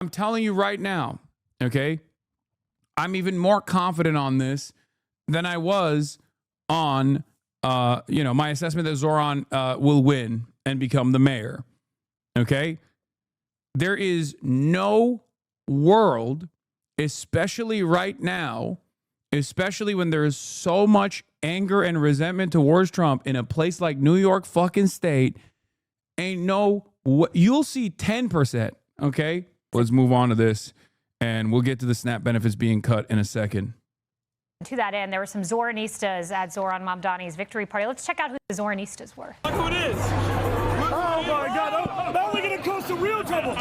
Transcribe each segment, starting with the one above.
I'm telling you right now, okay? I'm even more confident on this than I was on, my assessment that Zohran will win and become the mayor, okay? There is no world, especially right now, especially when there is so much anger and resentment towards Trump in a place like New York fucking state, you'll see 10%, okay? Let's move on to this, and we'll get to the SNAP benefits being cut in a second. To that end, there were some Zohranistas at Zohran Mamdani's victory party. Let's check out who the Zohranistas were. Look who it is. Oh, my God. Oh, now we're going to cause some real trouble.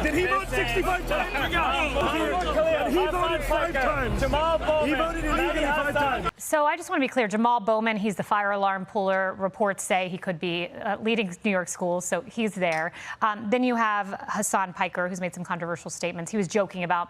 Did he vote 65 times? He voted 5 times. Jamal Bowman. He voted illegally 5 times. So I just want to be clear. Jamal Bowman, he's the fire alarm puller. Reports say he could be leading New York schools, so he's there. Then you have Hasan Piker, who's made some controversial statements. He was joking about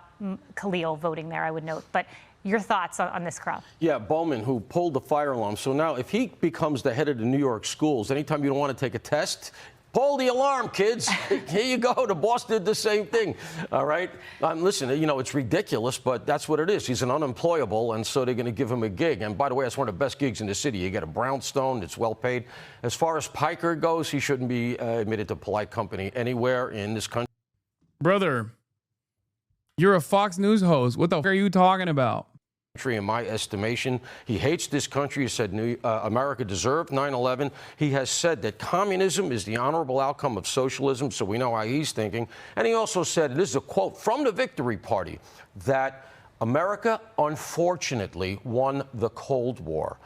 Khalil voting there, I would note. But your thoughts on this crowd? Yeah, Bowman, who pulled the fire alarm. So now if he becomes the head of the New York schools, anytime you don't want to take a test, pull the alarm, kids. Here you go. The boss did the same thing. All right. Listen, it's ridiculous, but that's what it is. He's an unemployable, and so they're going to give him a gig. And by the way, that's one of the best gigs in the city. You get a brownstone. It's well paid. As far as Piker goes, he shouldn't be admitted to polite company anywhere in this country. Brother, you're a Fox News host. What the f*** are you talking about? In my estimation, he hates this country. He said America deserved 9/11. He has said that communism is the honorable outcome of socialism, so we know how he's thinking. And he also said, and this is a quote from the victory party, that America, unfortunately, won the Cold War.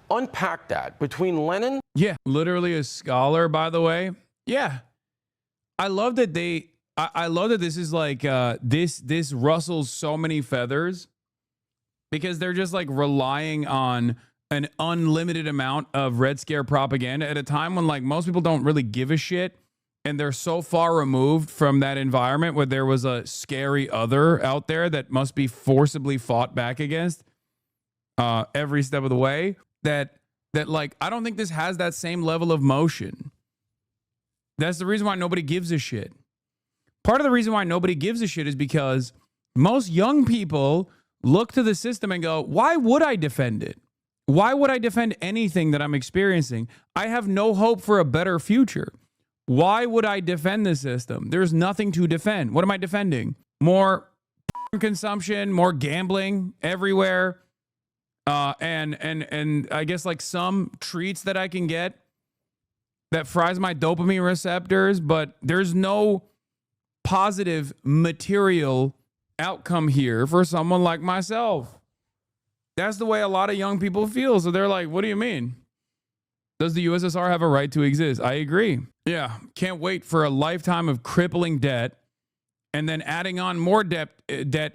Unpack that. Between Lenin... Yeah, literally a scholar, by the way. Yeah. I love that I love that this is like, this rustles so many feathers, because they're just like relying on an unlimited amount of Red Scare propaganda at a time when like most people don't really give a shit, and they're so far removed from that environment where there was a scary other out there that must be forcibly fought back against every step of the way, that like I don't think this has that same level of motion. That's the reason why nobody gives a shit. Part of the reason why nobody gives a shit is because most young people look to the system and go, why would I defend it? Why would I defend anything that I'm experiencing? I have no hope for a better future. Why would I defend the system? There's nothing to defend. What am I defending? More consumption, more gambling everywhere, and I guess like some treats that I can get that fries my dopamine receptors, but there's no positive material outcome here for someone like myself. That's the way a lot of young people feel. So they're like, what do you mean? Does the USSR have a right to exist? I agree. Yeah, can't wait for a lifetime of crippling debt and then adding on more debt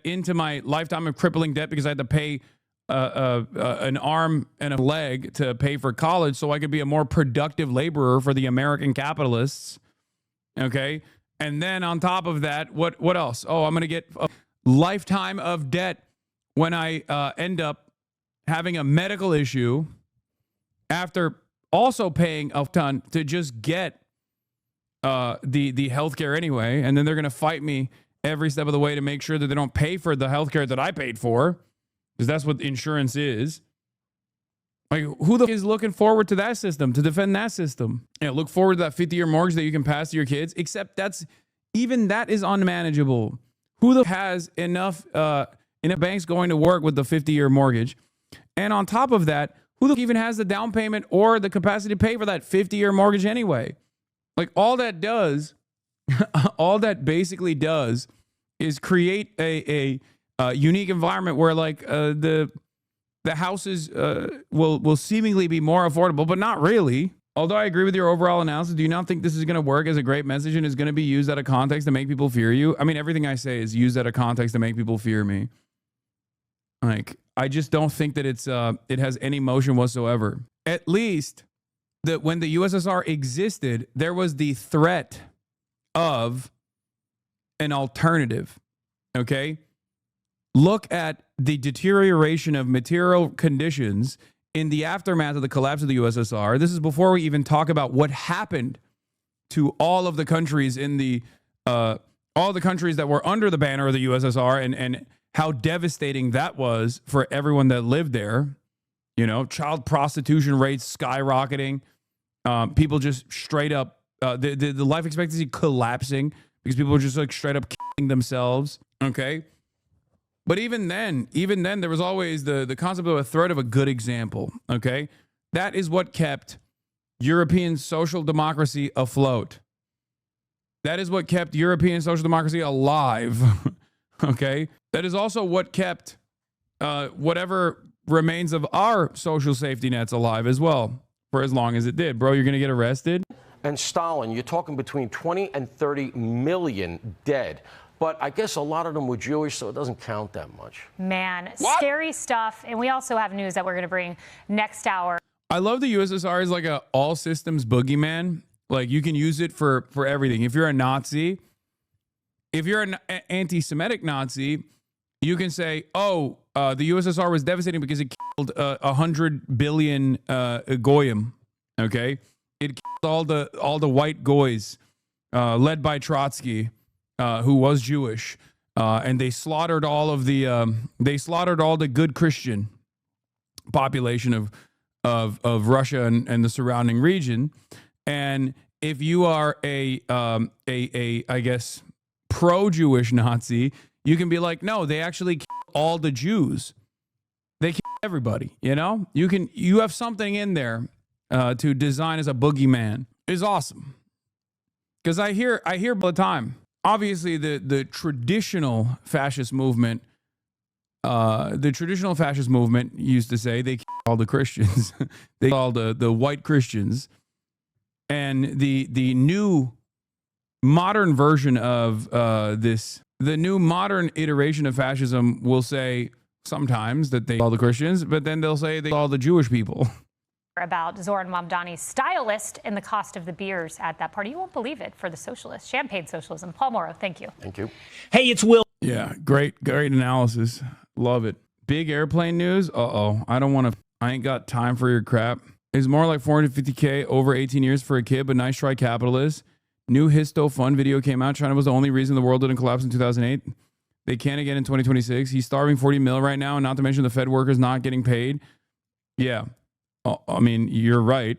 into my lifetime of crippling debt because I had to pay an arm and a leg to pay for college so I could be a more productive laborer for the American capitalists. Okay? And then on top of that, what else? Oh, I'm going to get a lifetime of debt when I end up having a medical issue after also paying a ton to just get the healthcare anyway. And then they're going to fight me every step of the way to make sure that they don't pay for the healthcare that I paid for, because that's what insurance is. Like, who the f is looking forward to that system, to defend that system? Yeah, look forward to that 50-year mortgage that you can pass to your kids, except even that is unmanageable. Who the f has enough banks going to work with the 50-year mortgage? And on top of that, who the f even has the down payment or the capacity to pay for that 50-year mortgage anyway? Like, all that basically does is create a unique environment where like the houses will seemingly be more affordable, but not really. Although I agree with your overall analysis, do you not think this is going to work as a great message and is going to be used out of context to make people fear you? I mean, everything I say is used out of context to make people fear me. Like, I just don't think that it has any motion whatsoever. At least that when the USSR existed, there was the threat of an alternative. Okay? Look at the deterioration of material conditions in the aftermath of the collapse of the USSR. This is before we even talk about what happened to all of the countries in the all the countries that were under the banner of the USSR and how devastating that was for everyone that lived there. You know, child prostitution rates skyrocketing, people just straight up, the life expectancy collapsing because people were just like straight up killing themselves. Okay. But even then, there was always the concept of a threat of a good example. Okay. That is what kept European social democracy afloat. That is what kept European social democracy alive. Okay. That is also what kept whatever remains of our social safety nets alive as well for as long as it did. Bro, you're going to get arrested. And Stalin, you're talking between 20 and 30 million dead. But I guess a lot of them were Jewish, so it doesn't count that much. Man, scary stuff. And we also have news that we're going to bring next hour. I love the USSR as like a all systems boogeyman. Like you can use it for everything. If you're a Nazi, if you're an anti-Semitic Nazi, you can say, oh, the USSR was devastating because it killed 100 billion goyim. Okay, it killed all the white goys, led by Trotsky, who was Jewish, and they slaughtered all the good Christian population of Russia and the surrounding region. And if you are a I guess pro-Jewish Nazi, you can be like, no, they actually killed all the Jews. They killed everybody. You know, you have something in there to design as a boogeyman. Is awesome, because I hear all the time. Obviously, the traditional fascist movement, used to say they killed all the Christians, they killed all the white Christians, and the new modern version of this. The new modern iteration of fascism will say sometimes that they killed all the Christians, but then they'll say they killed all the Jewish people. About Zohran Mamdani's stylist and the cost of the beers at that party. You won't believe it, for the socialists. Champagne socialism. Paul Morrow, thank you. Thank you. Hey, it's Will. Yeah, great analysis. Love it. Big airplane news. I ain't got time for your crap. It's more like $450K over 18 years for a kid, but nice try, capitalist. New Histo Fund video came out. China was the only reason the world didn't collapse in 2008. They can again in 2026. He's starving 40 mil right now, and not to mention the Fed workers not getting paid. Yeah. I mean, you're right.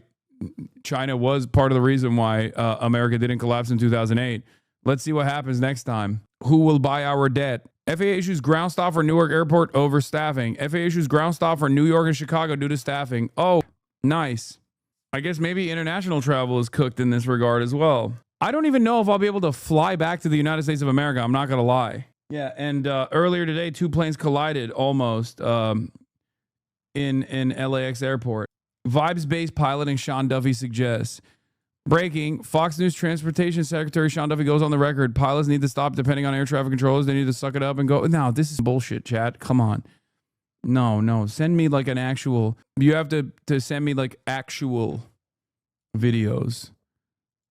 China was part of the reason why America didn't collapse in 2008. Let's see what happens next time. Who will buy our debt? FAA issues ground stop for Newark Airport over staffing. FAA issues ground stop for New York and Chicago due to staffing. Oh, nice. I guess maybe international travel is cooked in this regard as well. I don't even know if I'll be able to fly back to the United States of America. I'm not going to lie. Yeah, and earlier today, 2 planes collided almost in LAX airport. Vibes-based piloting, Sean Duffy suggests. Breaking, Fox News Transportation Secretary Sean Duffy goes on the record. Pilots need to stop depending on air traffic controllers. They need to suck it up and go. No, this is bullshit, chat. Come on. No. Send me like an actual. You have to send me like actual videos.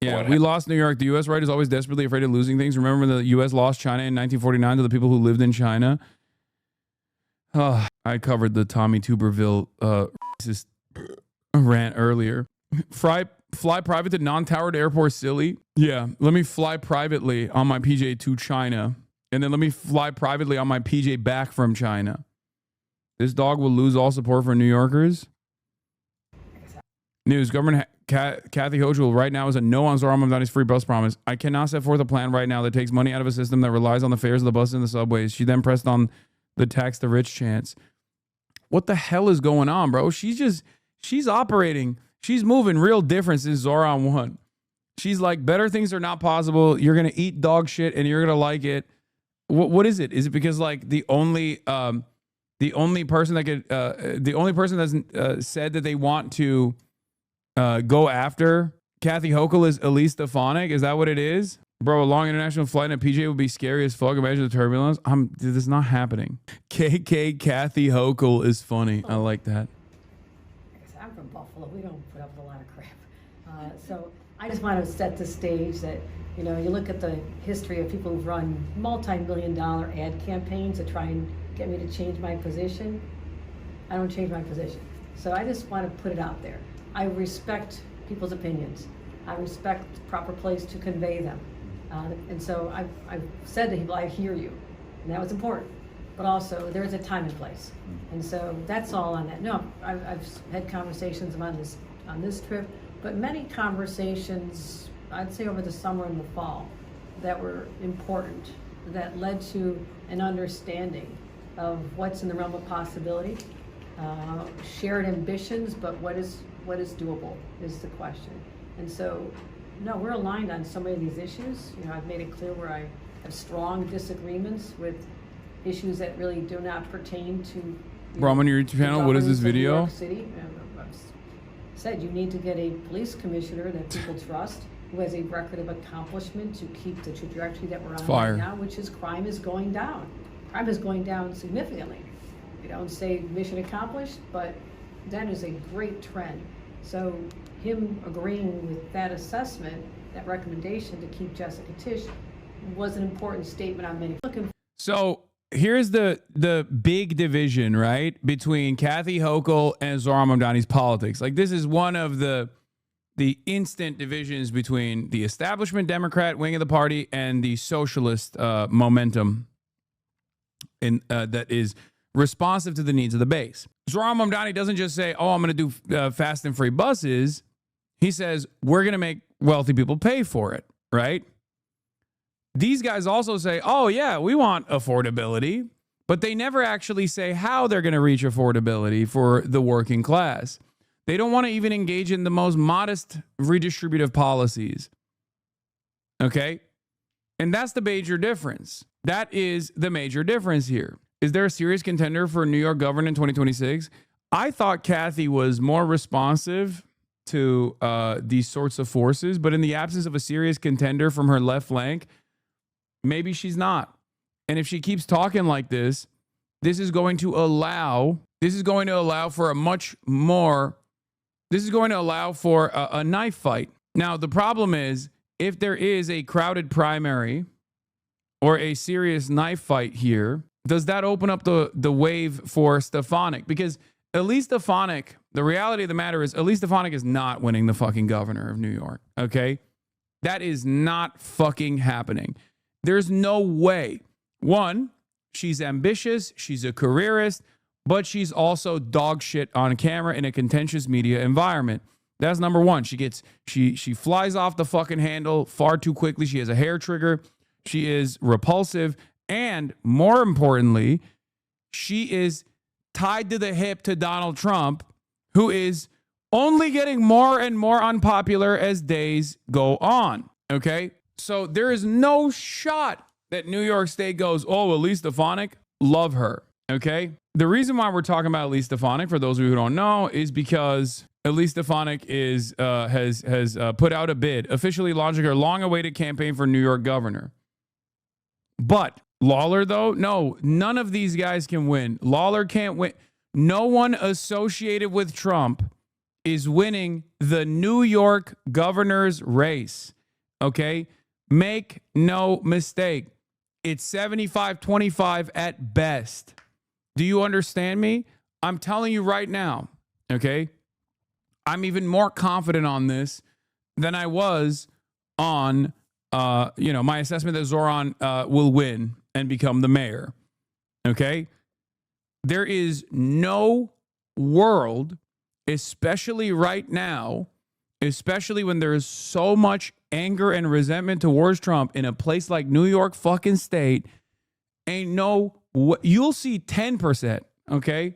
Yeah, we lost New York. The U.S. right is always desperately afraid of losing things. Remember when the U.S. lost China in 1949 to the people who lived in China? I covered the Tommy Tuberville racist rant earlier. Fly private to non-towered airport, silly. Yeah, let me fly privately on my PJ to China, and then let me fly privately on my PJ back from China. This dog will lose all support for New Yorkers. News, Government Kathy Hochul right now is a no on Zohran Mamdani's free bus promise. I cannot set forth a plan right now that takes money out of a system that relies on the fares of the buses and the subways. She then pressed on the tax the rich chance. What the hell is going on, bro? She's operating. She's moving real different since Zohran won. She's like, better things are not possible. You're going to eat dog shit and you're going to like it. What is it? Is it because like the only person that's said that they want to go after Kathy Hochul is Elise Stefanik? Is that what it is? Bro, a long international flight in a PJ would be scary as fuck. Imagine the turbulence. This is not happening. KK Kathy Hochul is funny. I like that. I'm from Buffalo. We don't put up with a lot of crap. So I just want to set the stage that, you look at the history of people who've run multi-million-dollar ad campaigns to try and get me to change my position. I don't change my position. So I just want to put it out there. I respect people's opinions. I respect the proper place to convey them. And so I've said to people, I hear you, and that was important. But also, there's a time and place. And so that's all on that. No, I've had conversations on this trip, but many conversations, I'd say over the summer and the fall, that were important, that led to an understanding of what's in the realm of possibility, shared ambitions, but what is doable is the question. And so, no, we're aligned on so many of these issues. You know, I've made it clear where I have strong disagreements with issues that really do not pertain to. Bro, on your YouTube channel, what is this video? New York City. I've said you need to get a police commissioner that people trust, who has a record of accomplishment to keep the trajectory that we're on right now, which is crime is going down. Crime is going down significantly. You don't say mission accomplished, but that is a great trend. So him agreeing with that assessment, that recommendation to keep Jessica Tisch, was an important statement on many. So here's the big division, right, between Kathy Hochul and Zohran Mamdani's politics. Like, this is one of the instant divisions between the establishment Democrat wing of the party and the socialist momentum that is responsive to the needs of the base. Zohran Mamdani doesn't just say, oh, I'm going to do fast and free buses. He says, we're going to make wealthy people pay for it, right? These guys also say, oh, yeah, we want affordability, but they never actually say how they're going to reach affordability for the working class. They don't want to even engage in the most modest redistributive policies. Okay? And that's the major difference. That is the major difference here. Is there a serious contender for New York governor in 2026? I thought Kathy was more responsive to these sorts of forces, but in the absence of a serious contender from her left flank, maybe she's not. And if she keeps talking like this, this is going to allow for a much more, this is going to allow for a knife fight. Now, the problem is, if there is a crowded primary or a serious knife fight here, does that open up the wave for Stefanik? Because Elise Stefanik, the reality of the matter is, Elise Stefanik is not winning the fucking governor of New York, okay? That is not fucking happening. There's no way. One, she's ambitious, she's a careerist, but she's also dog shit on camera in a contentious media environment. That's number one. She flies off the fucking handle far too quickly. She has a hair trigger. She is repulsive. And more importantly, she is tied to the hip to Donald Trump, who is only getting more and more unpopular as days go on. Okay? So there is no shot that New York State goes, oh, Elise Stefanik, love her. Okay? The reason why we're talking about Elise Stefanik, for those of you who don't know, is because Elise Stefanik has put out a bid, officially launching her long-awaited campaign for New York governor. But Lawler, though, no, none of these guys can win. Lawler can't win. No one associated with Trump is winning the New York governor's race. Okay? Make no mistake. It's 75-25 at best. Do you understand me? I'm telling you right now, okay? I'm even more confident on this than I was on, my assessment that Zohran will win and become the mayor, okay? There is no world, especially right now, especially when there is so much anger and resentment towards Trump in a place like New York fucking state, you'll see 10%, okay?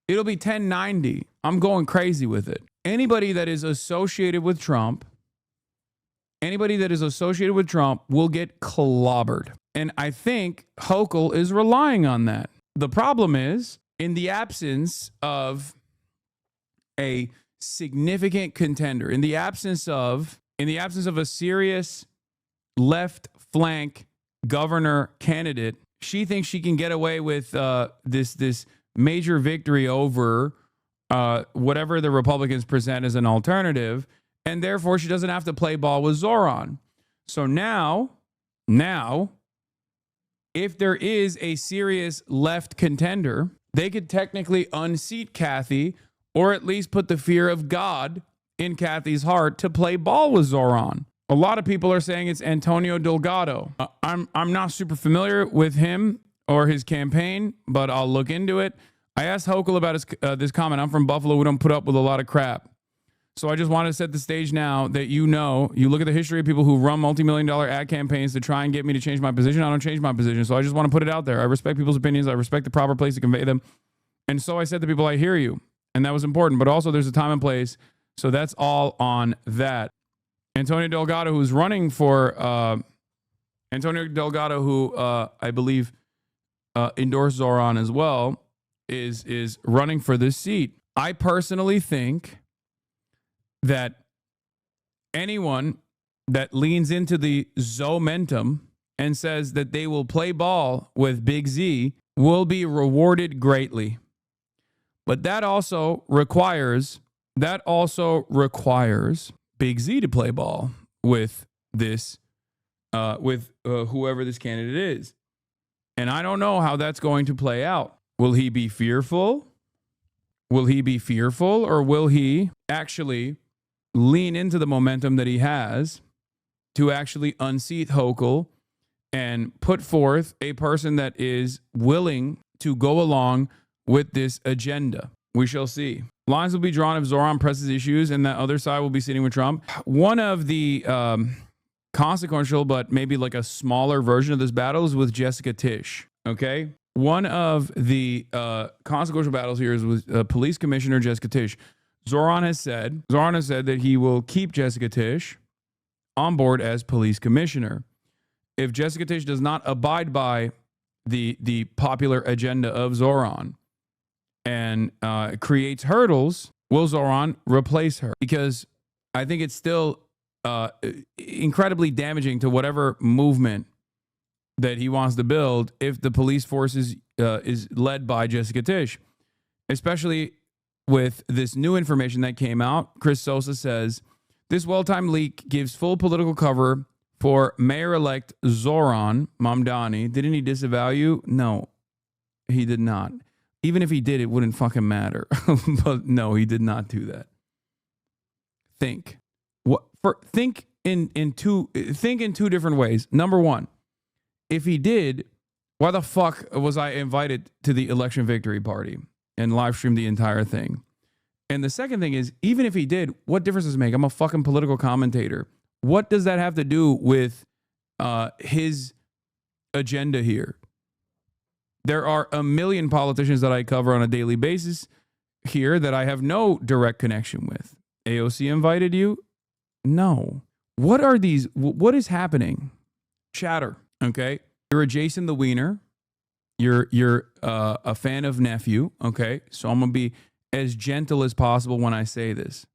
It'll be 1090. I'm going crazy with it. Anybody that is associated with Trump will get clobbered. And I think Hochul is relying on that. The problem is, in the absence of a significant contender, in the absence of a serious left flank governor candidate, she thinks she can get away with this major victory over whatever the Republicans present as an alternative, and therefore she doesn't have to play ball with Zohran. So now, if there is a serious left contender, they could technically unseat Kathy, or at least put the fear of God in Kathy's heart to play ball with Zohran. A lot of people are saying it's Antonio Delgado. I'm not super familiar with him or his campaign, but I'll look into it. I asked Hochul about this comment. I'm from Buffalo. We don't put up with a lot of crap. So I just wanted to set the stage now that you look at the history of people who run multi-million-dollar ad campaigns to try and get me to change my position. I don't change my position. So I just want to put it out there. I respect people's opinions. I respect the proper place to convey them. And so I said to people, I hear you. And that was important. But also there's a time and place. So that's all on that. Antonio Delgado, who's running for Antonio Delgado, who I believe endorsed Zohran as well, is running for this seat. I personally think that anyone that leans into the Zomentum and says that they will play ball with Big Z will be rewarded greatly. But that also requires Big Z to play ball with this, whoever this candidate is. And I don't know how that's going to play out. Will he be fearful? Will he be fearful, or will he actually lean into the momentum that he has to actually unseat Hochul and put forth a person that is willing to go along with this agenda? We shall see. Lines will be drawn if Zohran presses issues and that other side will be sitting with Trump. One of the consequential, but maybe like a smaller version of this battle is with Jessica Tisch. Okay? One of the consequential battles here is with Police Commissioner Jessica Tisch. Zohran has said that he will keep Jessica Tisch on board as police commissioner. If Jessica Tisch does not abide by the popular agenda of Zohran and creates hurdles, will Zohran replace her? Because I think it's still incredibly damaging to whatever movement that he wants to build if the police force is led by Jessica Tisch, especially with this new information that came out. Chris Sosa says, this well-timed leak gives full political cover for Mayor-elect Zohran Mamdani. Didn't he disavow you? No, he did not. Even if he did, it wouldn't fucking matter. But no, he did not do that. Think in two different ways. Number one, if he did, why the fuck was I invited to the election victory party and live streamed the entire thing? And the second thing is, even if he did, what difference does it make? I'm a fucking political commentator. What does that have to do with his agenda here? There are a million politicians that I cover on a daily basis here that I have no direct connection with. AOC invited you? No. What are these? What is happening? Chatter. Okay. You're a Jason the Wiener. You're a fan of Nephew. Okay. So I'm going to be as gentle as possible when I say this.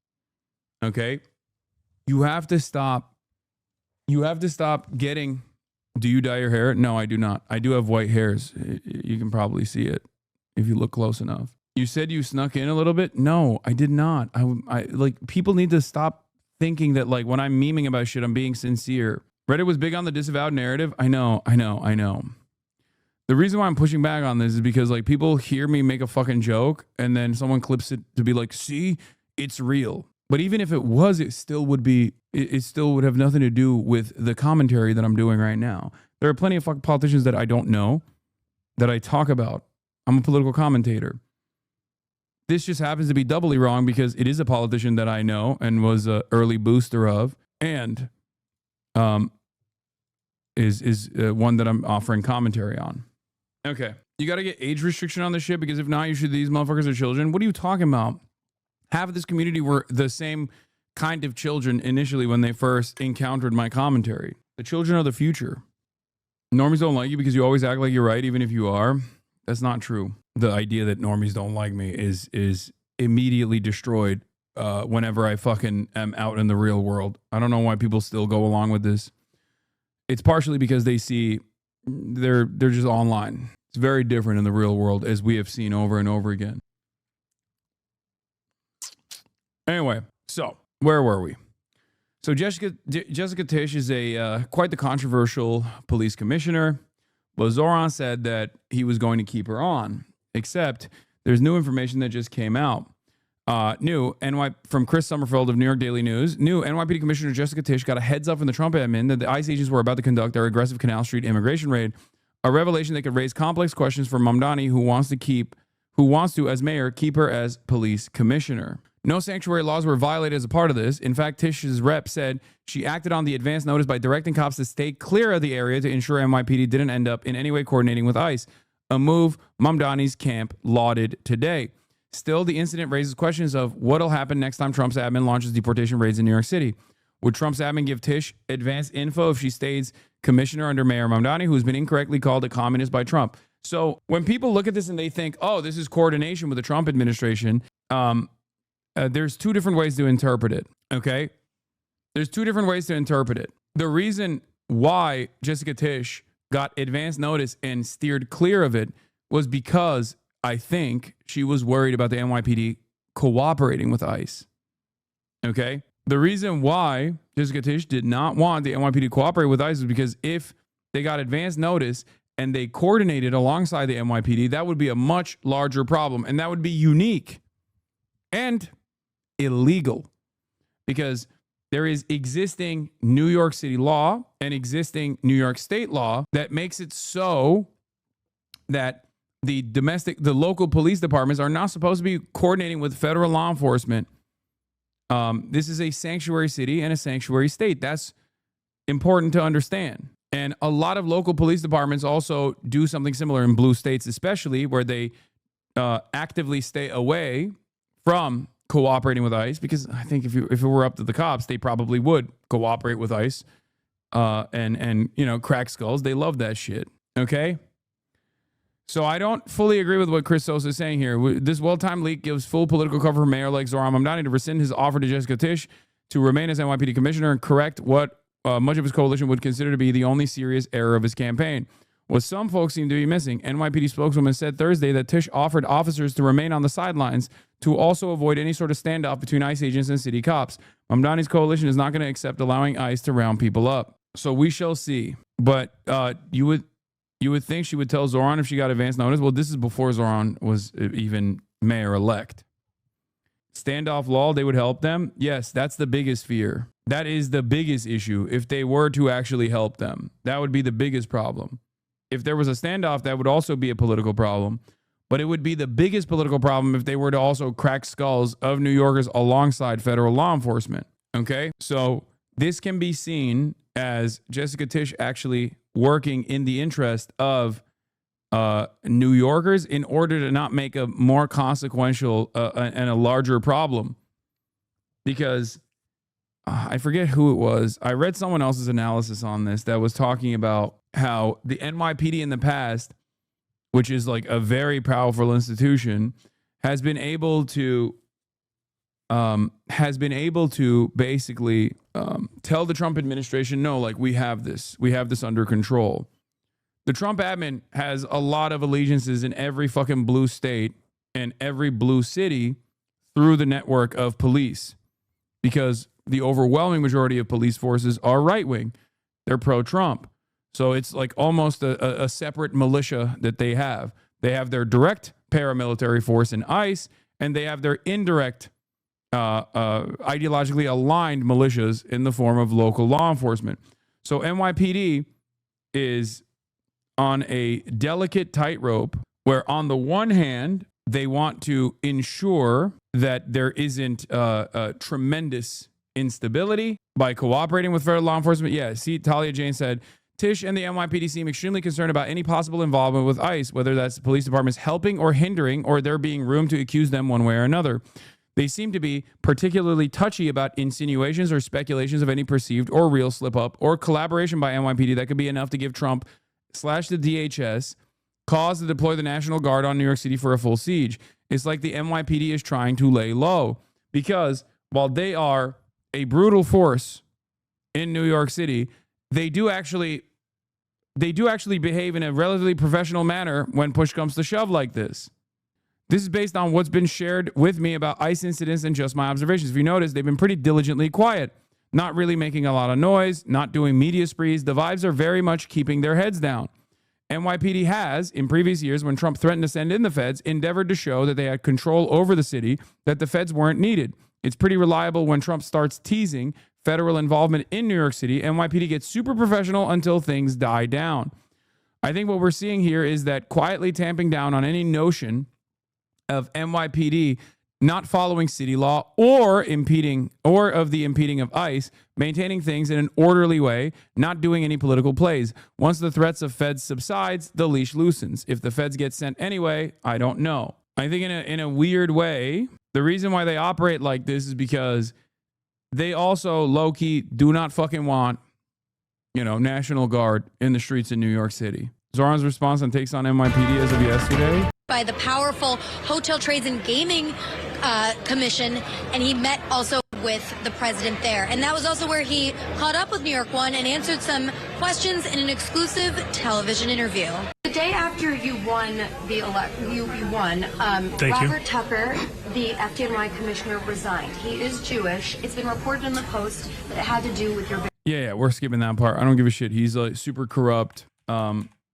Okay. You have to stop getting. Do you dye your hair? No, I do not. I do have white hairs. You can probably see it if you look close enough. You said you snuck in a little bit. No, I did not. I like, people need to stop thinking that like when I'm memeing about shit, I'm being sincere. Reddit was big on the disavowed narrative. I know. The reason why I'm pushing back on this is because like people hear me make a fucking joke and then someone clips it to be like, see, it's real. But even if it was, it still would have nothing to do with the commentary that I'm doing right now. There are plenty of fucking politicians that I don't know that I talk about. I'm a political commentator. This just happens to be doubly wrong because it is a politician that I know and was an early booster of, and is one that I'm offering commentary on. Okay, you got to get age restriction on this shit because if not, these motherfuckers are children. What are you talking about? Half of this community were the same kind of children initially when they first encountered my commentary. The children are the future. Normies don't like you because you always act like you're right, even if you are. That's not true. The idea that normies don't like me is immediately destroyed whenever I fucking am out in the real world. I don't know why people still go along with this. It's partially because they see they're just online. It's very different in the real world, as we have seen over and over again. Anyway, so where were we? So Jessica Tisch is quite the controversial police commissioner. Well, Zohran said that he was going to keep her on, except there's new information that just came out. From Chris Summerfield of New York Daily News, new NYPD Commissioner Jessica Tisch got a heads up from the Trump admin that the ICE agents were about to conduct their aggressive Canal Street immigration raid, a revelation that could raise complex questions for Mamdani, who wants to, as mayor, keep her as police commissioner. No sanctuary laws were violated as a part of this. In fact, Tisch's rep said she acted on the advance notice by directing cops to stay clear of the area to ensure NYPD didn't end up in any way coordinating with ICE, a move Mamdani's camp lauded today. Still, the incident raises questions of what'll happen next time Trump's admin launches deportation raids in New York City. Would Trump's admin give Tisch advance info if she stays commissioner under Mayor Mamdani, who's been incorrectly called a communist by Trump? So when people look at this and they think, oh, this is coordination with the Trump administration, there's two different ways to interpret it, okay? There's two different ways to interpret it. The reason why Jessica Tisch got advance notice and steered clear of it was because I think she was worried about the NYPD cooperating with ICE, okay? The reason why Jessica Tisch did not want the NYPD to cooperate with ICE is because if they got advance notice and they coordinated alongside the NYPD, that would be a much larger problem, and that would be unique and illegal because there is existing New York City law and existing New York State law that makes it so that the local police departments are not supposed to be coordinating with federal law enforcement. This is a sanctuary city and a sanctuary state. That's important to understand. And a lot of local police departments also do something similar in blue states, especially where they actively stay away from cooperating with ICE, because I think if it were up to the cops, they probably would cooperate with ICE and crack skulls. They love that shit. Okay. So I don't fully agree with what Chris Sosa is saying here. This well-timed leak gives full political cover for a mayor like Zohran Mamdani to rescind his offer to Jessica Tisch to remain as NYPD commissioner and correct what much of his coalition would consider to be the only serious error of his campaign. What some folks seem to be missing, NYPD spokeswoman said Thursday that Tisch offered officers to remain on the sidelines to also avoid any sort of standoff between ICE agents and city cops. Mamdani's coalition is not going to accept allowing ICE to round people up. So we shall see. But you would think she would tell Zohran if she got advance notice. Well, this is before Zohran was even mayor-elect. Standoff law, they would help them? Yes, that's the biggest fear. That is the biggest issue. If they were to actually help them, that would be the biggest problem. If there was a standoff, that would also be a political problem. But it would be the biggest political problem if they were to also crack skulls of New Yorkers alongside federal law enforcement. Okay? So this can be seen as Jessica Tisch actually working in the interest of New Yorkers in order to not make a more consequential and a larger problem. Because I forget who it was. I read someone else's analysis on this that was talking about how the NYPD in the past, which is like a very powerful institution, has been able to basically tell the Trump administration, no, like we have this under control. The Trump admin has a lot of allegiances in every fucking blue state and every blue city through the network of police, because the overwhelming majority of police forces are right-wing. They're pro-Trump. So it's like almost a separate militia that they have. They have their direct paramilitary force in ICE, and they have their indirect ideologically aligned militias in the form of local law enforcement. So NYPD is on a delicate tightrope where on the one hand, they want to ensure that there isn't tremendous instability by cooperating with federal law enforcement. Yeah, see, Talia Jane said, Tisch and the NYPD seem extremely concerned about any possible involvement with ICE, whether that's the police departments helping or hindering, or there being room to accuse them one way or another. They seem to be particularly touchy about insinuations or speculations of any perceived or real slip-up or collaboration by NYPD that could be enough to give Trump / the DHS cause to deploy the National Guard on New York City for a full siege. It's like the NYPD is trying to lay low, because while they are a brutal force in New York City, they do actually behave in a relatively professional manner when push comes to shove like this. This is based on what's been shared with me about ICE incidents and just my observations. If you notice, they've been pretty diligently quiet, not really making a lot of noise, not doing media sprees. The vibes are very much keeping their heads down. NYPD has, in previous years when Trump threatened to send in the feds, endeavored to show that they had control over the city, that the feds weren't needed. It's pretty reliable when Trump starts teasing federal involvement in New York City. NYPD gets super professional until things die down. I think what we're seeing here is that quietly tamping down on any notion of NYPD not following city law or impeding of ICE, maintaining things in an orderly way, not doing any political plays. Once the threats of feds subsides, the leash loosens. If the feds get sent anyway, I don't know. I think in a weird way, the reason why they operate like this is because they also low-key do not fucking want, National Guard in the streets in New York City. Zohran's response on takes on NYPD as of yesterday. By the powerful Hotel Trades and Gaming Commission, and he met also with the president there. And that was also where he caught up with New York One and answered some questions in an exclusive television interview. The day after you won the Robert Tucker, the FDNY commissioner, resigned. He is Jewish. It's been reported in the Post that it had to do with your... Yeah, we're skipping that part. I don't give a shit. He's like super corrupt.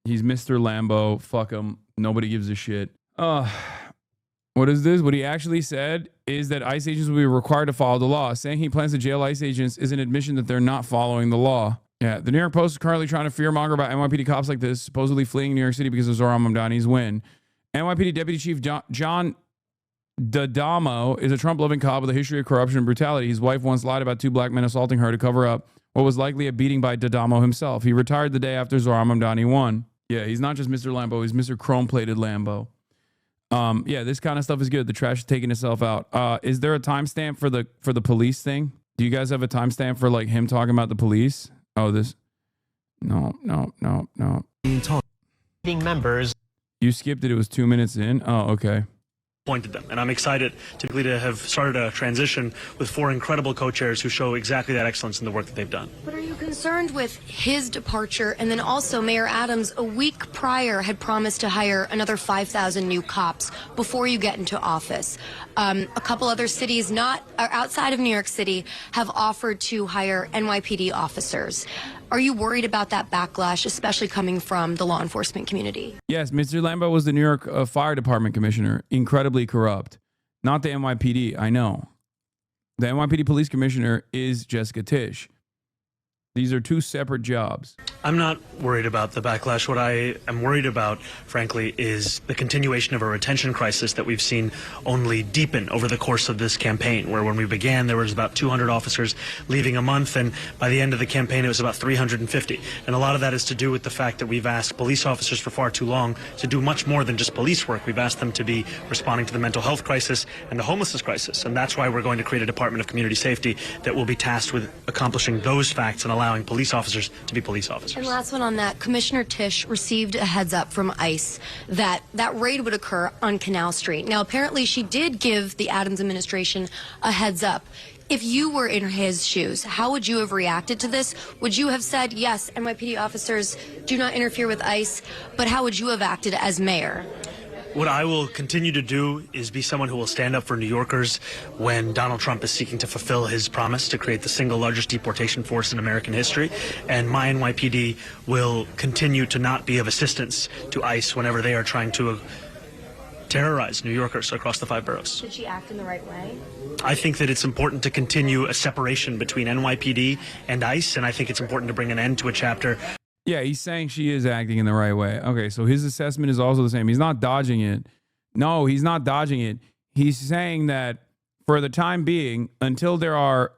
He's Mr. Lambo. Fuck him. Nobody gives a shit. What is this? What he actually said is that ICE agents will be required to follow the law. Saying he plans to jail ICE agents is an admission that they're not following the law. Yeah, the New York Post is currently trying to fearmonger about NYPD cops like this, supposedly fleeing New York City because of Zohran Mamdani's win. NYPD Deputy Chief John D'Adamo is a Trump-loving cop with a history of corruption and brutality. His wife once lied about 2 black men assaulting her to cover up what was likely a beating by D'Adamo himself. He retired the day after Zohran Mamdani won. Yeah, he's not just Mr. Lambo, he's Mr. Chrome-plated Lambo. Yeah, this kind of stuff is good. The trash is taking itself out. Is there a timestamp for the police thing? Do you guys have a timestamp for like him talking about the police? Oh, this. No. Members. You skipped it. It was 2 minutes in. Oh, okay. Appointed them, and I'm excited to have started a transition with 4 incredible co-chairs who show exactly that excellence in the work that they've done. But are you concerned with his departure? And then also Mayor Adams a week prior had promised to hire another 5,000 new cops before you get into office. A couple other cities outside of New York City have offered to hire NYPD officers. Are you worried about that backlash, especially coming from the law enforcement community? Yes, Mr. Lambo was the New York Fire Department commissioner, incredibly corrupt. Not the NYPD, I know. The NYPD police commissioner is Jessica Tisch. These are 2 separate jobs. I'm not worried about the backlash. What I am worried about, frankly, is the continuation of a retention crisis that we've seen only deepen over the course of this campaign, where when we began, there was about 200 officers leaving a month, and by the end of the campaign, it was about 350. And a lot of that is to do with the fact that we've asked police officers for far too long to do much more than just police work. We've asked them to be responding to the mental health crisis and the homelessness crisis, and that's why we're going to create a Department of Community Safety that will be tasked with accomplishing those facts and allowing police officers to be police officers. And last one on that, Commissioner Tisch received a heads up from ICE that raid would occur on Canal Street. Now, apparently she did give the Adams administration a heads up. If you were in his shoes, how would you have reacted to this? Would you have said, yes, NYPD officers do not interfere with ICE, but how would you have acted as mayor? What I will continue to do is be someone who will stand up for New Yorkers when Donald Trump is seeking to fulfill his promise to create the single largest deportation force in American history. And my NYPD will continue to not be of assistance to ICE whenever they are trying to terrorize New Yorkers across the 5 boroughs. Did she act in the right way? I think that it's important to continue a separation between NYPD and ICE, and I think it's important to bring an end to a chapter. Yeah, he's saying she is acting in the right way. Okay, so his assessment is also the same. He's not dodging it. No, he's not dodging it. He's saying that for the time being, until there are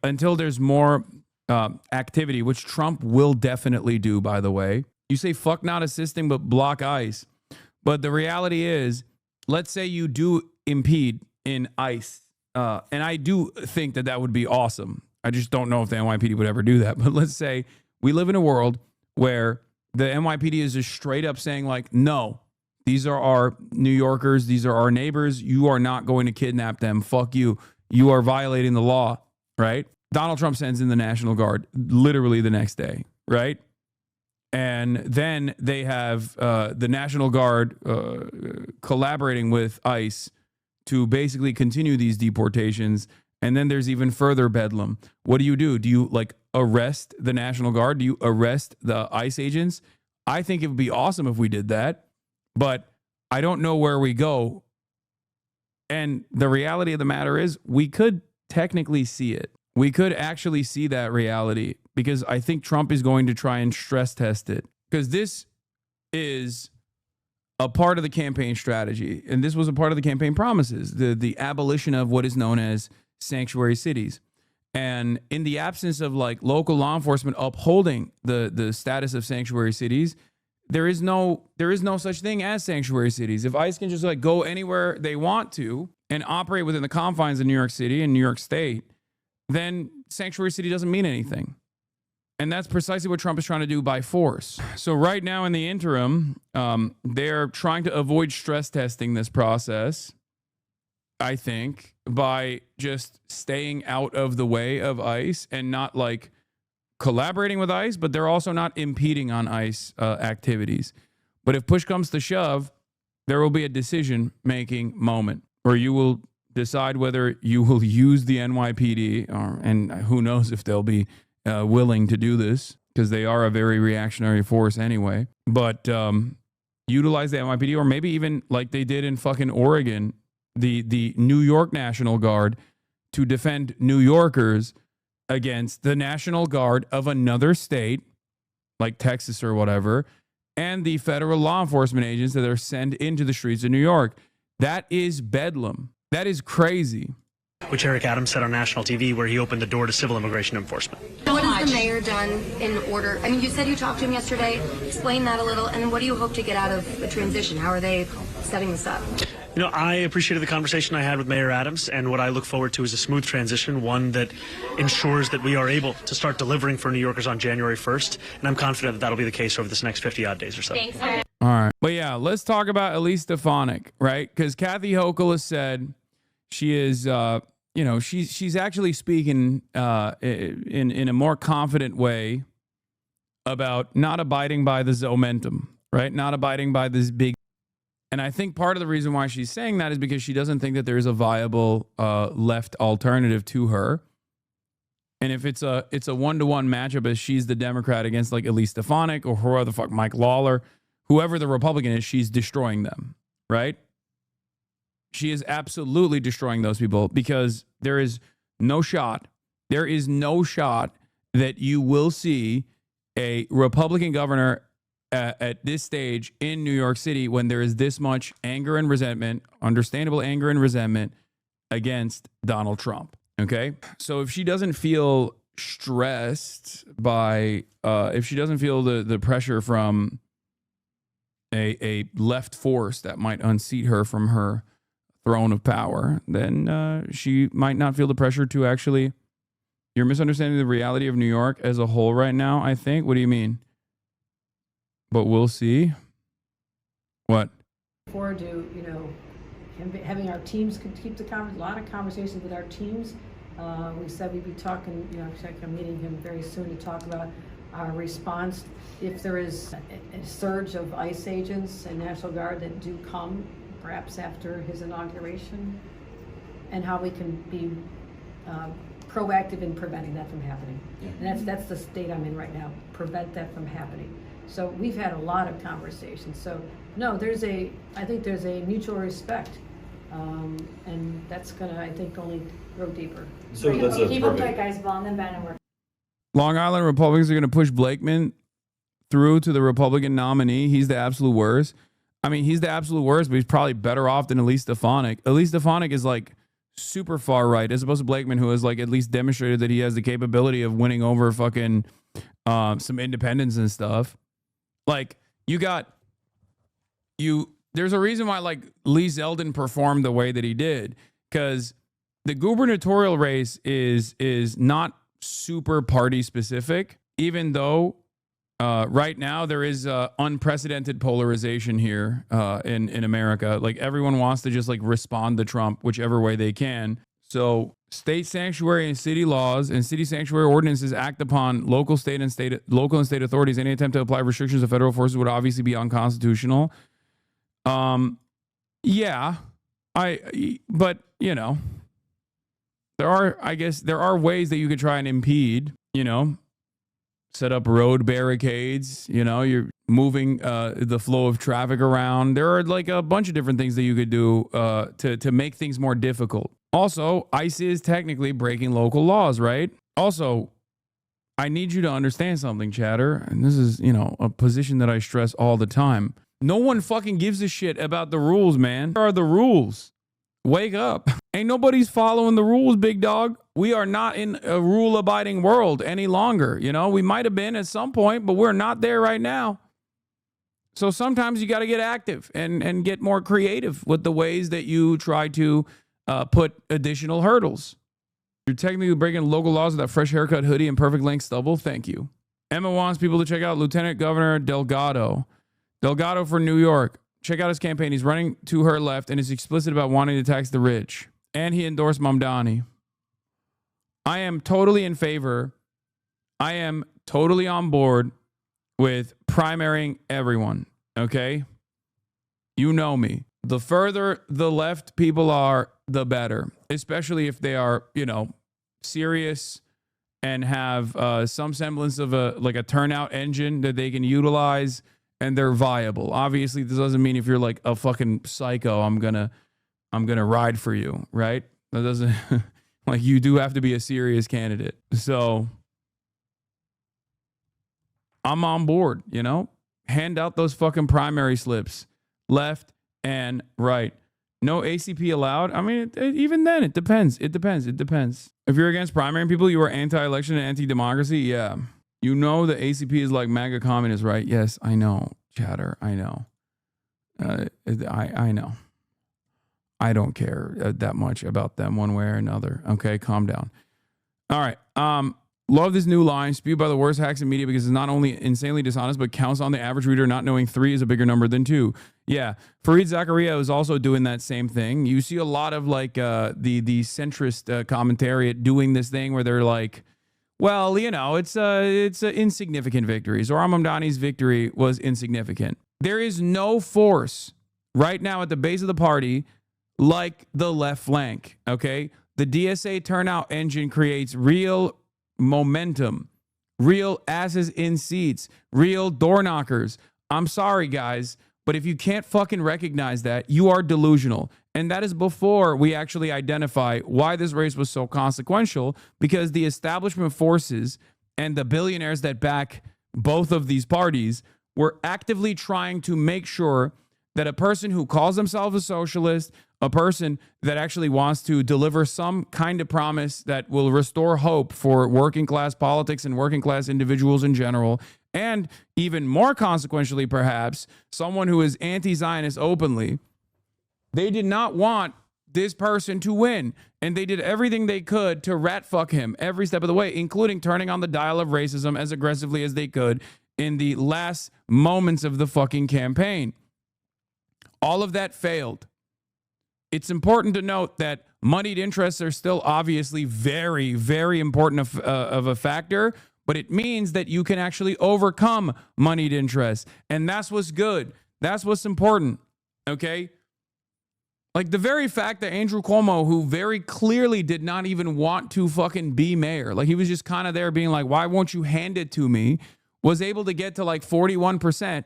until there's more activity, which Trump will definitely do, by the way. You say fuck not assisting, but block ICE. But the reality is, let's say you do impede in ICE, and I do think that would be awesome. I just don't know if the NYPD would ever do that. But let's say we live in a world where the NYPD is just straight up saying like, no, these are our New Yorkers. These are our neighbors. You are not going to kidnap them. Fuck you. You are violating the law, right? Donald Trump sends in the National Guard literally the next day, right? And then they have the National Guard collaborating with ICE to basically continue these deportations. And then there's even further bedlam. What do? Do you like arrest the National Guard? Do you arrest the ICE agents? I think it would be awesome if we did that, but I don't know where we go. And the reality of the matter is we could technically see it. We could actually see that reality because I think Trump is going to try and stress test it, because this is a part of the campaign strategy. And this was a part of the campaign promises, the abolition of what is known as sanctuary cities. And in the absence of like local law enforcement upholding the status of sanctuary cities, there is no such thing as sanctuary cities. If ICE can just like go anywhere they want to and operate within the confines of New York City and New York State, then sanctuary city doesn't mean anything. And that's precisely what Trump is trying to do by force. So right now in the interim, they're trying to avoid stress testing this process, I think, by just staying out of the way of ICE and not like collaborating with ICE, but they're also not impeding on ICE activities. But if push comes to shove, there will be a decision-making moment where you will decide whether you will use the NYPD, and who knows if they'll be willing to do this, because they are a very reactionary force anyway. But utilize the NYPD, or maybe even like they did in fucking Oregon, the New York National Guard, to defend New Yorkers against the National Guard of another state, like Texas or whatever, and the federal law enforcement agents that are sent into the streets of New York. That is bedlam. That is crazy. Which Eric Adams said on national TV, where he opened the door to civil immigration enforcement. What has the mayor done in order? I mean, you said you talked to him yesterday. Explain that a little. And then what do you hope to get out of the transition? How are they setting this up? You know, I appreciated the conversation I had with Mayor Adams, and what I look forward to is a smooth transition, one that ensures that we are able to start delivering for New Yorkers on January 1st, and I'm confident that that'll be the case over this next 50-odd days or so. Thanks. All right. But yeah, let's talk about Elise Stefanik, right? Because Kathy Hochul has said she is, she's actually speaking in a more confident way about not abiding by the Zomentum, right? Not abiding by this big. And I think part of the reason why she's saying that is because she doesn't think that there is a viable left alternative to her. And if it's a one-to-one matchup, as she's the Democrat against like Elise Stefanik or whoever the fuck, Mike Lawler, whoever the Republican is, she's destroying them, right? She is absolutely destroying those people, because there is no shot that you will see a Republican governor at this stage in New York City when there is this much anger and resentment, understandable anger and resentment against Donald Trump. Okay. So if she doesn't feel stressed by, if she doesn't feel the pressure from a left force that might unseat her from her throne of power, then she might not feel the pressure to actually. You're misunderstanding the reality of New York as a whole right now, I think. What do you mean? But we'll see. What? Forward to, having our teams could keep a lot of conversations with our teams. We said we'd be talking, I'm meeting him very soon to talk about our response if there is a surge of ICE agents and National Guard that do come, perhaps after his inauguration, and how we can be proactive in preventing that from happening. Yeah. And that's the state I'm in right now, prevent that from happening. So we've had a lot of conversations. So no, I think there's a mutual respect, and that's gonna, I think, only grow deeper. So that's a keep up tight, guys. Long and Bannon. Long Island Republicans are going to push Blakeman through to the Republican nominee. He's the absolute worst. I mean, he's the absolute worst, but he's probably better off than Elise Stefanik. Elise Stefanik is like super far right, as opposed to Blakeman, who has like at least demonstrated that he has the capability of winning over fucking some independents and stuff. Like there's a reason why like Lee Zeldin performed the way that he did, because the gubernatorial race is not super party specific, even though right now there is unprecedented polarization here in America. Like everyone wants to just like respond to Trump whichever way they can. So state sanctuary and city laws and city sanctuary ordinances act upon local and state authorities. Any attempt to apply restrictions of federal forces would obviously be unconstitutional. But there are ways that you could try and impede, set up road barricades, moving the flow of traffic around. There are like a bunch of different things that you could do to make things more difficult. Also, ICE is technically breaking local laws, right? Also, I need you to understand something, chatter. And this is, a position that I stress all the time. No one fucking gives a shit about the rules, man. Where are the rules? Wake up. Ain't nobody's following the rules, big dog. We are not in a rule-abiding world any longer. We might have been at some point, but we're not there right now. So sometimes you got to get active and get more creative with the ways that you try to put additional hurdles. You're technically breaking local laws with that fresh haircut, hoodie, and perfect length stubble. Thank you. Emma wants people to check out Lieutenant Governor Delgado. Delgado for New York. Check out his campaign. He's running to her left and is explicit about wanting to tax the rich. And he endorsed Mamdani. I am totally in favor. I am totally on board with primarying everyone. Okay? You know me. The further the left people are, the better. Especially if they are, serious and have some semblance of a turnout engine that they can utilize and they're viable. Obviously, this doesn't mean if you're like a fucking psycho, I'm gonna ride for you, right? That doesn't like you do have to be a serious candidate. So I'm on board, Hand out those fucking primary slips, left and right. No ACP allowed. I mean, even then, it depends. It depends. If you're against primarying people, you are anti-election and anti-democracy. Yeah. The ACP is like MAGA communist, right? Yes, I know, chatter. I know. I know. I don't care that much about them one way or another. Okay, calm down. All right. Love this new line, spewed by the worst hacks in media because it's not only insanely dishonest, but counts on the average reader not knowing 3 is a bigger number than 2. Yeah, Fareed Zakaria is also doing that same thing. You see a lot of like the centrist commentariat doing this thing where they're like, well, it's insignificant victory. Zohran Mamdani's victory was insignificant. There is no force right now at the base of the party like the left flank, okay? The DSA turnout engine creates real momentum, real asses in seats, real door knockers. I'm sorry, guys, but if you can't fucking recognize that, you are delusional. And that is before we actually identify why this race was so consequential, because the establishment forces and the billionaires that back both of these parties were actively trying to make sure that a person who calls themselves a socialist, a person that actually wants to deliver some kind of promise that will restore hope for working class politics and working class individuals in general, and even more consequentially, perhaps, someone who is anti-Zionist openly, they did not want this person to win. And they did everything they could to rat fuck him every step of the way, including turning on the dial of racism as aggressively as they could in the last moments of the fucking campaign. All of that failed. It's important to note that moneyed interests are still obviously very, very important of a factor, but it means that you can actually overcome moneyed interests. And that's what's good. That's what's important. Okay? Like the very fact that Andrew Cuomo, who very clearly did not even want to fucking be mayor, like he was just kind of there being like, why won't you hand it to me, was able to get to like 41%,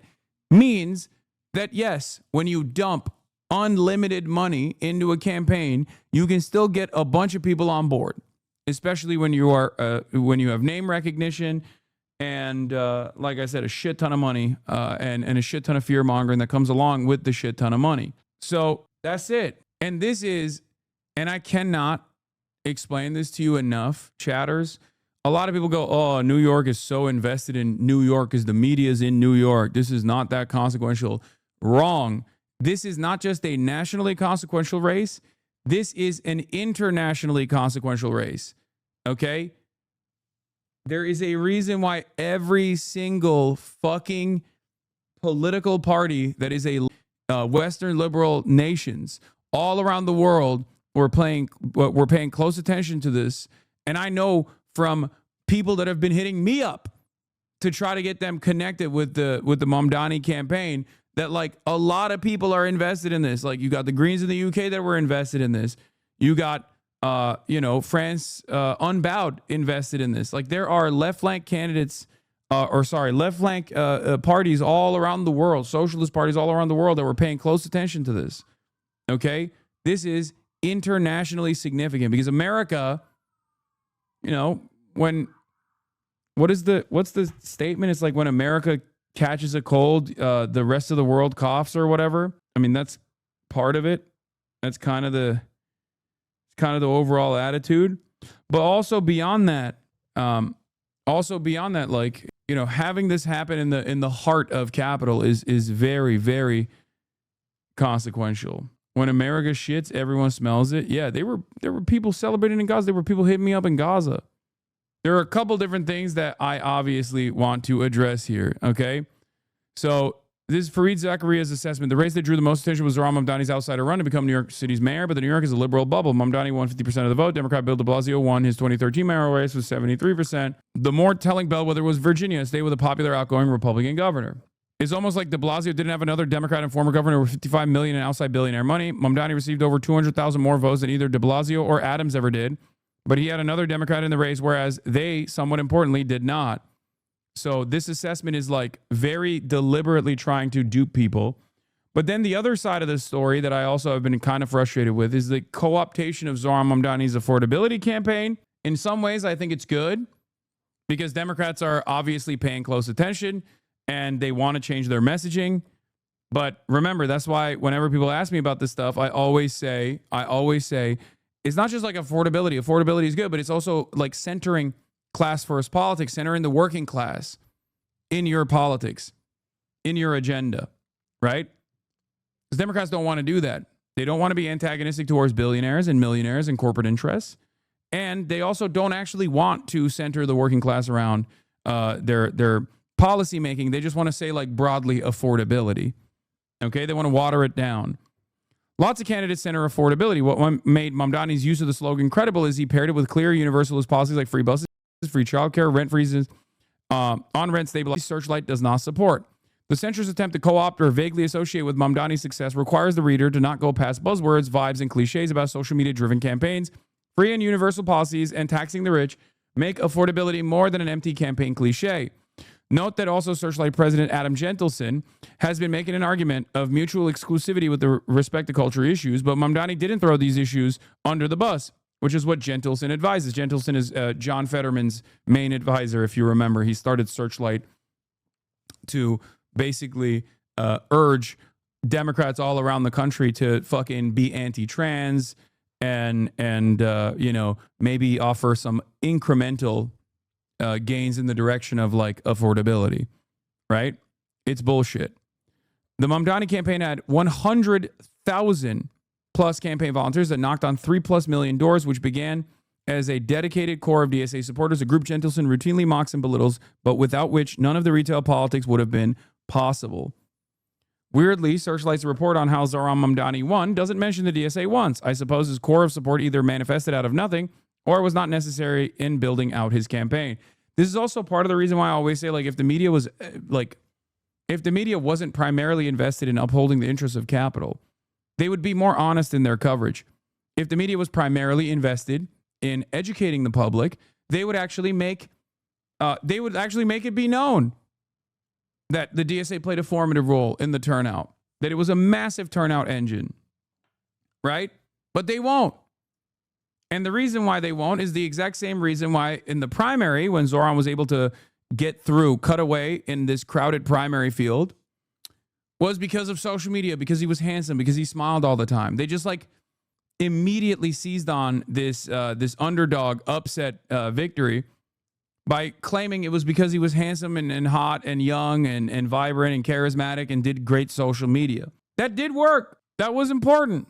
means that yes, when you dump unlimited money into a campaign, you can still get a bunch of people on board, especially when you are when you have name recognition and like I said, a shit ton of money and a shit ton of fear mongering that comes along with the shit ton of money. So that's it. And this is, and I cannot explain this to you enough, chatters. A lot of people go, oh, New York is so invested in New York because the media is in New York. This is not that consequential. Wrong. This is not just a nationally consequential race. This is an internationally consequential race. Okay? There is a reason why every single fucking political party that is a Western liberal nations all around the world were paying close attention to this. And I know from people that have been hitting me up to try to get them connected with the Mamdani campaign that like a lot of people are invested in this. Like you got the Greens in the UK that were invested in this. You got France Unbowed invested in this. Like there are left flank candidates left flank parties all around the world, socialist parties all around the world that were paying close attention to this. Okay? This is internationally significant because America, what's the statement? It's like when America catches a cold, the rest of the world coughs or whatever. I mean, that's part of it. That's kind of the overall attitude. But also beyond that, like, having this happen in the heart of capital is very, very consequential. When America shits, everyone smells it. Yeah, there were people celebrating in Gaza. There were people hitting me up in Gaza. There are a couple different things that I obviously want to address here, okay? So this is Fareed Zakaria's assessment. The race that drew the most attention was Zohran Mamdani's outsider run to become New York City's mayor, but the New York is a liberal bubble. Mamdani won 50% of the vote. Democrat Bill de Blasio won his 2013 mayoral race with 73%. The more telling bellwether was Virginia, a state with a popular outgoing Republican governor. It's almost like de Blasio didn't have another Democrat and former governor with $55 million in outside billionaire money. Mamdani received over 200,000 more votes than either de Blasio or Adams ever did, but he had another Democrat in the race, whereas they, somewhat importantly, did not. So this assessment is like very deliberately trying to dupe people. But then the other side of the story that I also have been kind of frustrated with is the co-optation of Zohran Mamdani's affordability campaign. In some ways, I think it's good because Democrats are obviously paying close attention and they want to change their messaging. But remember, that's why whenever people ask me about this stuff, I always say, it's not just like affordability. Affordability is good, but it's also like centering class first politics, centering the working class in your politics, in your agenda, right? Because Democrats don't want to do that. They don't want to be antagonistic towards billionaires and millionaires and corporate interests. And they also don't actually want to center the working class around their policy making. They just want to say like broadly affordability. Okay, they want to water it down. Lots of candidates center affordability. What made Mamdani's use of the slogan credible is he paired it with clear universalist policies like free buses, free childcare, rent freezes, on-rent stabilization. Searchlight does not support. The centrist attempt to co-opt or vaguely associate with Mamdani's success requires the reader to not go past buzzwords, vibes, and cliches about social media-driven campaigns. Free and universal policies and taxing the rich make affordability more than an empty campaign cliche. Note that also Searchlight President Adam Gentleson has been making an argument of mutual exclusivity with respect to culture issues, but Mamdani didn't throw these issues under the bus, which is what Gentleson advises. Gentleson is John Fetterman's main advisor, if you remember. He started Searchlight to basically urge Democrats all around the country to fucking be anti-trans and maybe offer some incremental gains in the direction of like affordability, right? It's bullshit. The Mamdani campaign had 100,000 plus campaign volunteers that knocked on 3+ million doors, which began as a dedicated core of DSA supporters, a group Gentleson routinely mocks and belittles, but without which none of the retail politics would have been possible. Weirdly, Searchlight's report on how Zohran Mamdani won doesn't mention the DSA once. I suppose his core of support either manifested out of nothing or was not necessary in building out his campaign. This is also part of the reason why I always say, like, if the media wasn't primarily invested in upholding the interests of capital, they would be more honest in their coverage. If the media was primarily invested in educating the public, they would actually make it be known that the DSA played a formative role in the turnout, that it was a massive turnout engine, right? But they won't. And the reason why they won't is the exact same reason why in the primary, when Zohran was able to cut away in this crowded primary field, was because of social media, because he was handsome, because he smiled all the time. They just like immediately seized on this underdog upset victory by claiming it was because he was handsome and hot and young and vibrant and charismatic and did great social media. That did work. That was important.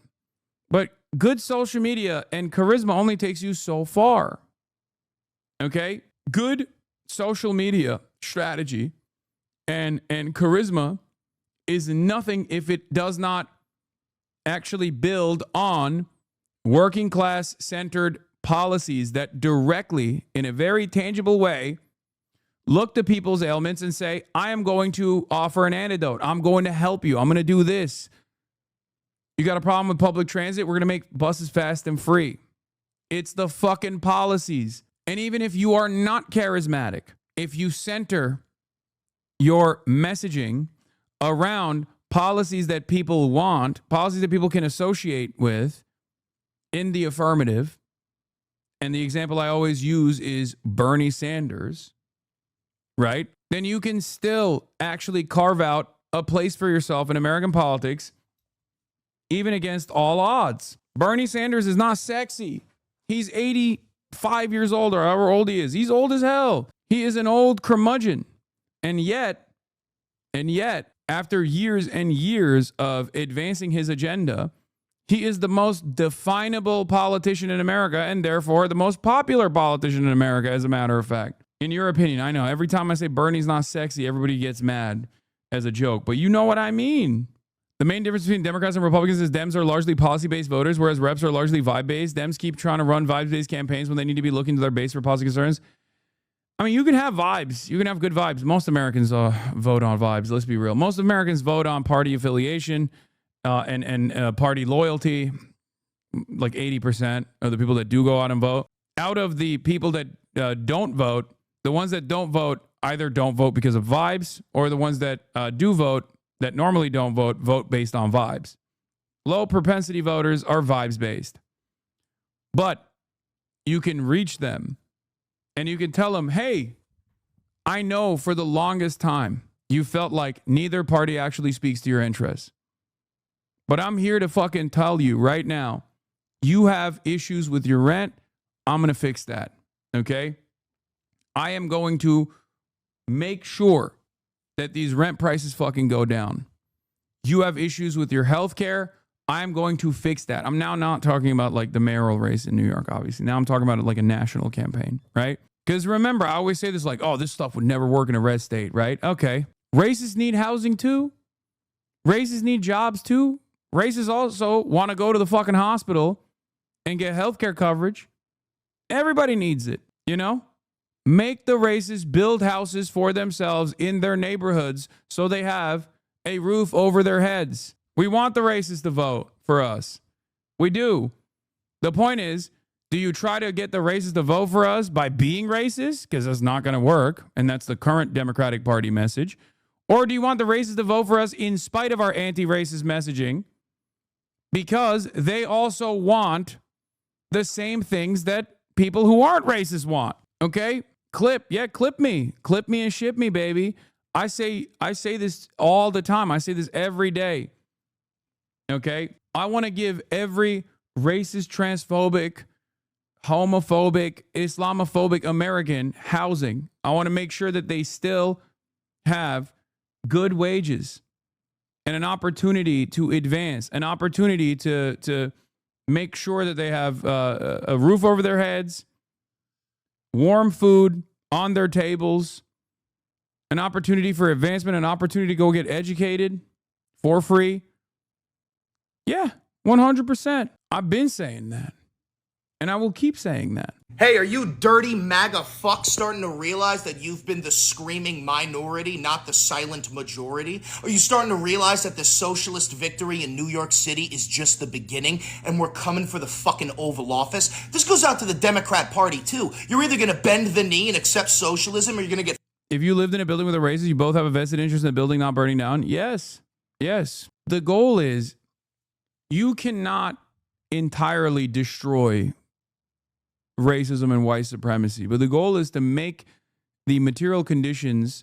But good social media and charisma only takes you so far. Okay? Good social media strategy and charisma is nothing if it does not actually build on working class centered policies that directly, in a very tangible way, look to people's ailments and say, I am going to offer an antidote. I'm going to help you. I'm going to do this. You got a problem with public transit? We're going to make buses fast and free. It's the fucking policies. And even if you are not charismatic, if you center your messaging around policies that people want, policies that people can associate with in the affirmative. And the example I always use is Bernie Sanders, right? Then you can still actually carve out a place for yourself in American politics, even against all odds. Bernie Sanders is not sexy. He's 85 years old, or however old he is. He's old as hell. He is an old curmudgeon. And yet, after years and years of advancing his agenda, he is the most definable politician in America, and therefore the most popular politician in America, as a matter of fact. In your opinion, I know every time I say Bernie's not sexy, everybody gets mad as a joke, but you know what I mean. The main difference between Democrats and Republicans is Dems are largely policy-based voters, whereas reps are largely vibe-based. Dems keep trying to run vibes-based campaigns when they need to be looking to their base for policy concerns. I mean, you can have vibes. You can have good vibes. Most Americans vote on vibes. Let's be real. Most Americans vote on party affiliation and party loyalty. Like 80% of the people that do go out and vote. Out of the people that don't vote, the ones that don't vote either don't vote because of vibes, or the ones that do vote that normally don't vote, vote based on vibes. Low propensity voters are vibes based. But you can reach them and you can tell them, hey, I know for the longest time you felt like neither party actually speaks to your interests. But I'm here to fucking tell you right now, you have issues with your rent. I'm going to fix that. Okay? I am going to make sure that these rent prices fucking go down. You have issues with your health care. I'm going to fix that. I'm now not talking about like the mayoral race in New York, obviously. Now I'm talking about it like a national campaign, right? Because remember, I always say this like, oh, this stuff would never work in a red state, right? Okay. Racists need housing too. Racists need jobs too. Racists also want to go to the fucking hospital and get healthcare coverage. Everybody needs it, you know? Make the racists build houses for themselves in their neighborhoods so they have a roof over their heads. We want the racists to vote for us. We do. The point is, do you try to get the racists to vote for us by being racist? Because that's not going to work. And that's the current Democratic Party message. Or do you want the racists to vote for us in spite of our anti-racist messaging? Because they also want the same things that people who aren't racist want. Okay? Clip me and ship me, baby. I say this all the time. I say this every day. Okay? I want to give every racist, transphobic, homophobic, Islamophobic American housing. I want to make sure that they still have good wages and an opportunity to advance, an opportunity to make sure that they have a roof over their heads, warm food on their tables, an opportunity for advancement, an opportunity to go get educated for free. Yeah, 100%. I've been saying that. And I will keep saying that. Hey, are you dirty MAGA fucks starting to realize that you've been the screaming minority, not the silent majority? Are you starting to realize that the socialist victory in New York City is just the beginning and we're coming for the fucking Oval Office? This goes out to the Democrat Party too. You're either going to bend the knee and accept socialism or you're going to get... If you lived in a building with a racist, you both have a vested interest in the building not burning down? Yes. Yes. The goal is you cannot entirely destroy racism and white supremacy, but the goal is to make the material conditions